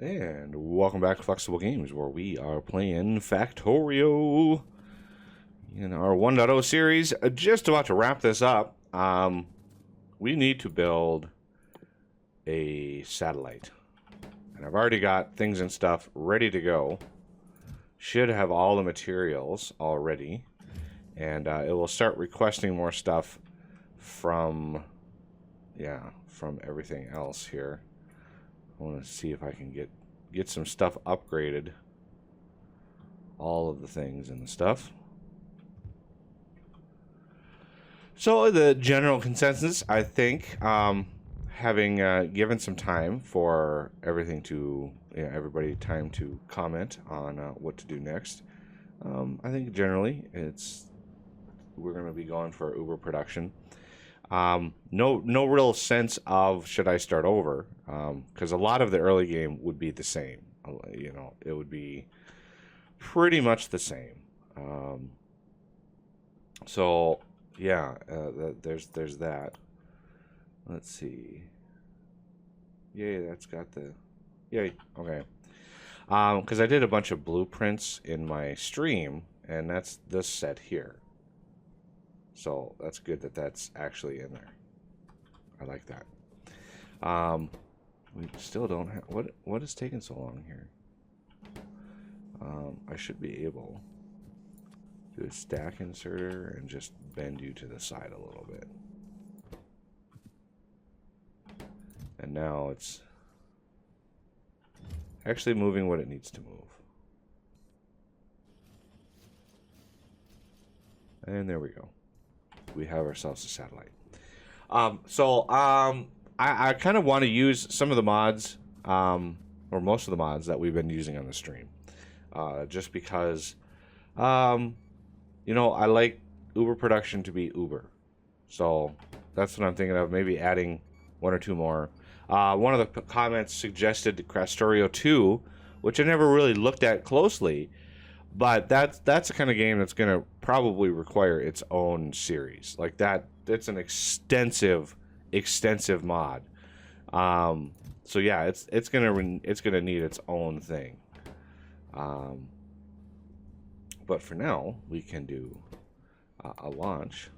And welcome back to Flexible Games, where we are playing Factorio in our 1.0 series. Just about to wrap this up. We need to build a satellite. And I've already got things and stuff ready to go. Should have all the materials already. And it will start requesting more stuff from everything else here. I want to see if I can get some stuff upgraded. All of the things and the stuff. So the general consensus, I think, having given some time for everything to, everybody time to comment on what to do next. I think generally we're going to be going for Uber production. No real sense of should I start over, because a lot of the early game would be the same. It would be pretty much the same. So yeah, there's that. Let's see. Yay, that's got the yay. Okay. Because I did a bunch of blueprints in my stream, and that's this set here. So that's good that that's actually in there. I like that. We still don't have... What is taking so long here? I should be able to do a stack inserter and just bend you to the side a little bit. And now it's actually moving what it needs to move. And there we go. We have ourselves a satellite. I kind of want to use some of the mods, or most of the mods that we've been using on the stream, just because, I like Uber production to be Uber. So that's what I'm thinking of. Maybe adding one or two more. One of the comments suggested Factorio 2, which I never really looked at closely. But that's the kind of game that's going to probably require its own series. Like that, it's an extensive mod. So yeah, it's gonna need its own thing. But for now, we can do a launch.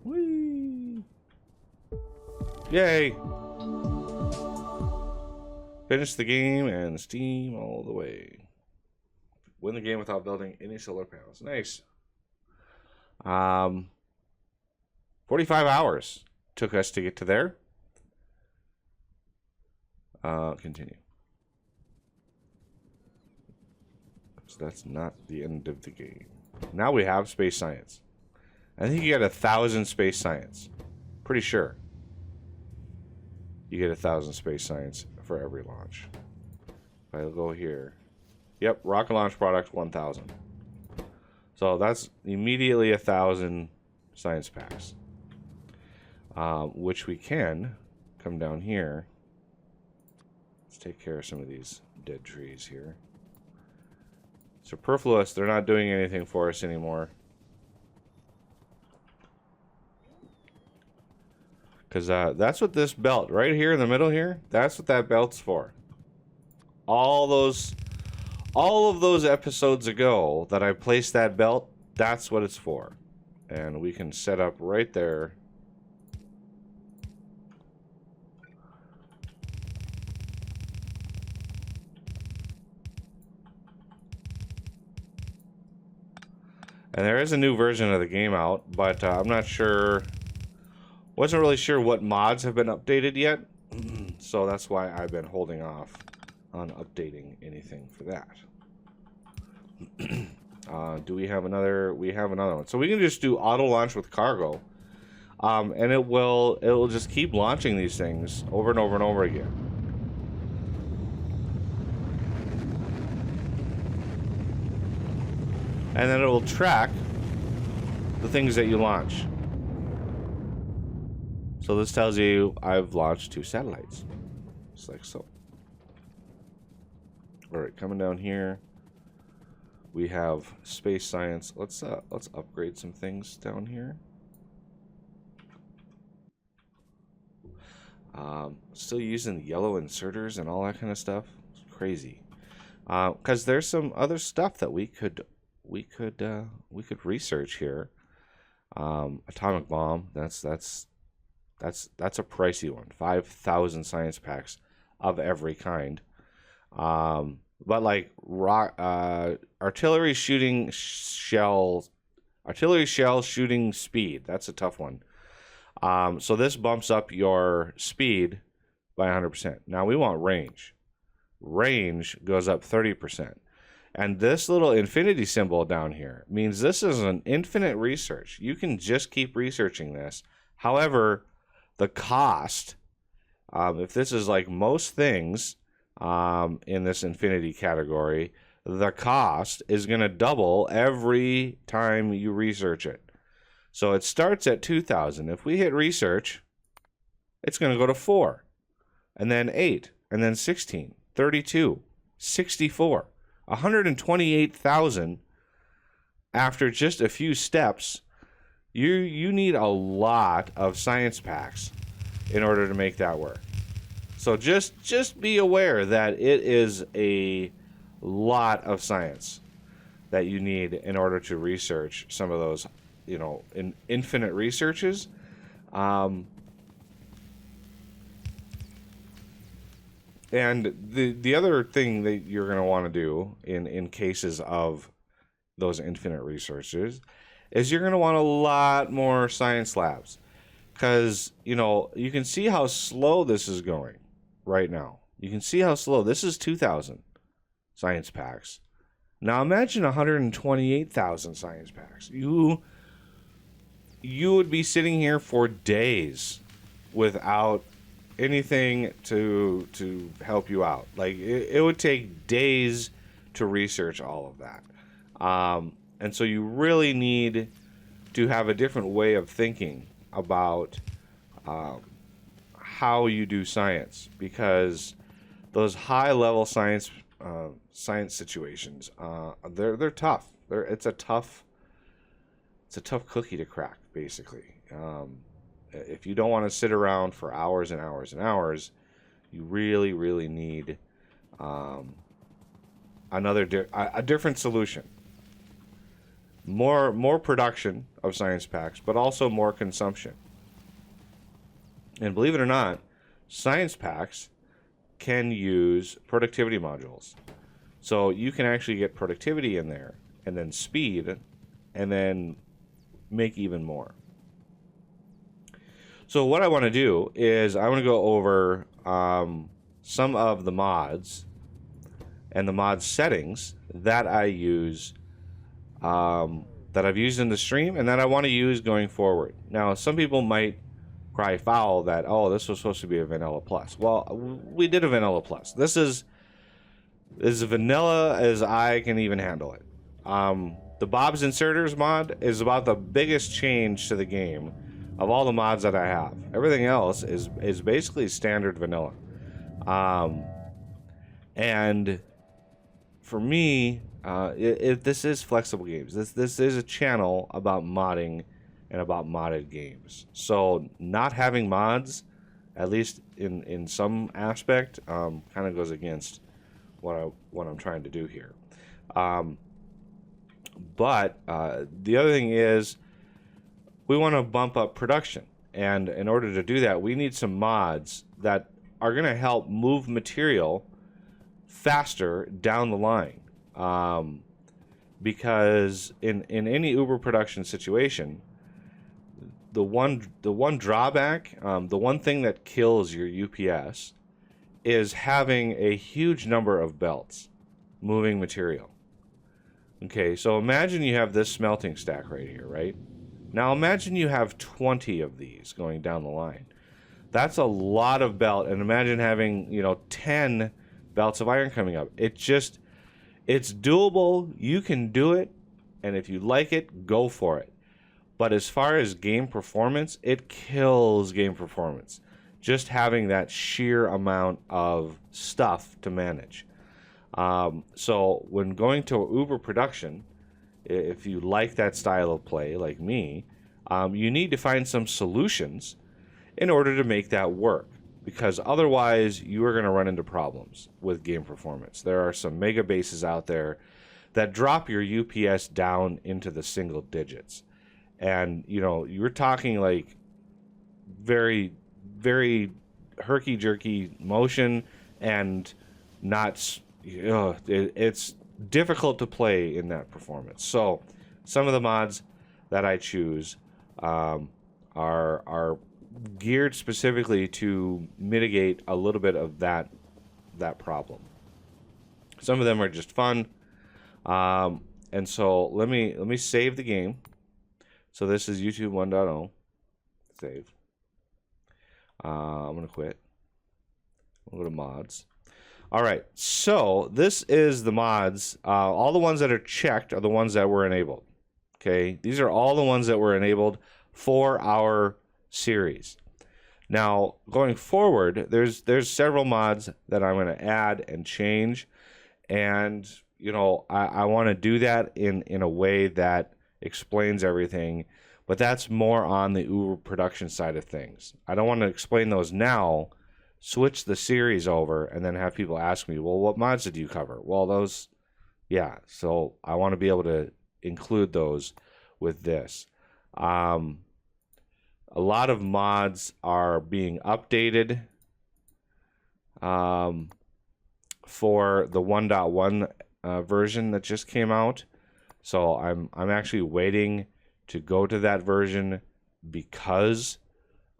Whee! Yay! Finish the game and steam all the way. Win the game without building any solar panels. Nice. 45 hours took us to get to there. Continue. So that's not the end of the game. Now we have space science. I think you get 1,000 space science. Pretty sure. You get 1,000 space science for every launch. If I go here. Yep, rocket launch product 1,000. So that's immediately 1,000 science packs. Which we can come down here. Let's take care of some of these dead trees here. Superfluous, they're not doing anything for us anymore. Because that's what this belt, right here in the middle here, that's what that belt's for. All of those episodes ago that I placed that belt, that's what it's for. And we can set up right there. And there is a new version of the game out, but I'm not sure... Wasn't really sure what mods have been updated yet, so that's why I've been holding off on updating anything for that. Do we have another? We have another one. So we can just do auto launch with cargo, and it will just keep launching these things over and over and over again. And then it will track the things that you launch. So this tells you I've launched 2 satellites, just like so. All right, coming down here, we have space science. Let's upgrade some things down here. Still using yellow inserters and all that kind of stuff. It's crazy. Because there's some other stuff that we could research here. Atomic bomb. That's a pricey one. 5,000 science packs of every kind. But like artillery shell shooting speed. That's a tough one. So this bumps up your speed by 100%. Now we want range. Range goes up 30%. And this little infinity symbol down here means this is an infinite research. You can just keep researching this. However, the cost, if this is like most things in this infinity category, the cost is going to double every time you research it. So it starts at 2,000. If we hit research, it's going to go to 4, and then 8, and then 16, 32, 64, 128,000 after just a few steps. You need a lot of science packs in order to make that work. So just be aware that it is a lot of science that you need in order to research some of those, in infinite researches. And the other thing that you're going to want to do in cases of those infinite researches is you're going to want a lot more science labs, because you can see how slow this is going right now. You can see how slow this is. 2,000 science packs. Now imagine 128,000 science packs. You would be sitting here for days without anything to help you out. Like it would take days to research all of that. And so you really need to have a different way of thinking about how you do science, because those high level science situations, they're tough. It's a tough cookie to crack, basically. If you don't want to sit around for hours and hours and hours, you really, really need a different solution. More production of science packs, but also more consumption. And believe it or not, science packs can use productivity modules. So you can actually get productivity in there, and then speed, and then make even more. So what I want to do is I want to go over some of the mods and the mod settings that I use, that I've used in the stream and that I want to use going forward. Now, some people might cry foul that, oh, this was supposed to be a vanilla plus. Well, we did a vanilla plus. This is as vanilla as I can even handle it. The Bob's Inserters mod is about the biggest change to the game of all the mods that I have. Everything else is basically standard vanilla. And for me, this is Flexible Games. This is a channel about modding and about modded games. So not having mods, at least in some aspect, kind of goes against what I'm trying to do here. But the other thing is, we want to bump up production, and in order to do that, we need some mods that are going to help move material faster down the line. Because in any Uber production situation, the one drawback, the one thing that kills your UPS is having a huge number of belts moving material. Okay, so imagine you have this smelting stack right here, right? Now imagine you have 20 of these going down the line. That's a lot of belt, and imagine having, 10 belts of iron coming up. It's doable. You can do it, and if you like it, go for it. But as far as game performance, it kills game performance, just having that sheer amount of stuff to manage. So when going to Uber production, if you like that style of play, like me, you need to find some solutions in order to make that work. Because otherwise, you are going to run into problems with game performance. There are some mega bases out there that drop your UPS down into the single digits. And, you're talking like very, very herky-jerky motion and not, it's difficult to play in that performance. So some of the mods that I choose are geared specifically to mitigate a little bit of that problem. Some of them are just fun, and so let me save the game. So this is YouTube 1.0. Save. I'm gonna quit. We'll go to mods. All right, so this is the mods. All the ones that are checked are the ones that were enabled. Okay, these are all the ones that were enabled for our series. Now, going forward, there's several mods that I'm going to add and change, and I want to do that in a way that explains everything, but that's more on the Uber production side of things. I don't want to explain those now, switch the series over, and then have people ask me, well, what mods did you cover? Well, those, yeah, so I want to be able to include those with this. A lot of mods are being updated for the 1.1 version that just came out. So I'm actually waiting to go to that version because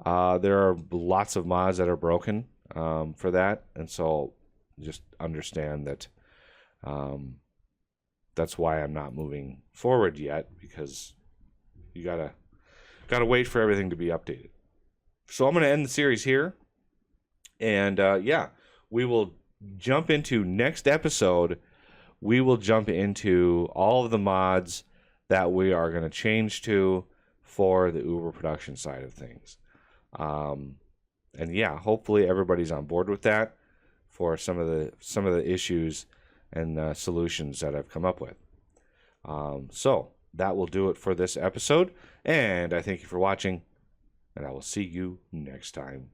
there are lots of mods that are broken for that, and so just understand that that's why I'm not moving forward yet, because you gotta wait for everything to be updated. So I'm going to end the series here, and we will jump into next episode. We will jump into all of the mods that we are going to change to for the Uber production side of things. And yeah, hopefully everybody's on board with that for some of the issues and solutions that I've come up with. So that will do it for this episode, and I thank you for watching, and I will see you next time.